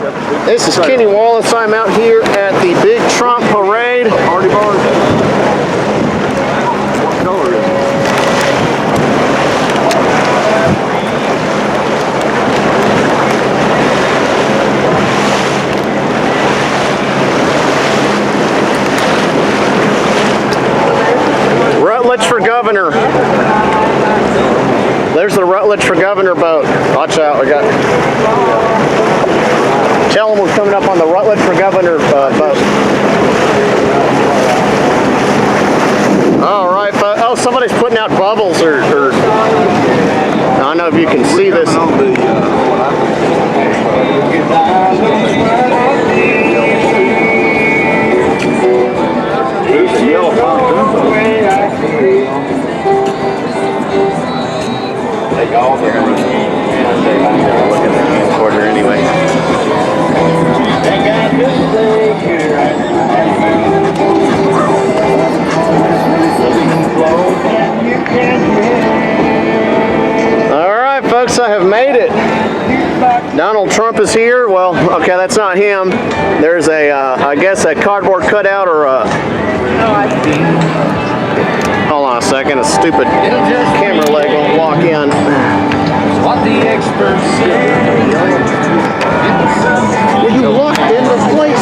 This is Kenny Wallace. I'm out here at the Big Trump Parade. Party bar. What color is it? Rutledge for governor. There's the Rutledge for governor boat. Watch out, we got. Tell them we're coming up on the Rutledge for governor boat. All right, oh, somebody's putting out bubbles or I don't know if you can see this. Take all the look at the camcorder anyway. All right, folks, I have made it. Donald Trump is here. Well, okay, that's not him. There's a, I guess, a cardboard cutout or a. Hold on a second, a stupid camera leg won't lock in. What the experts say. Were you locked in this place?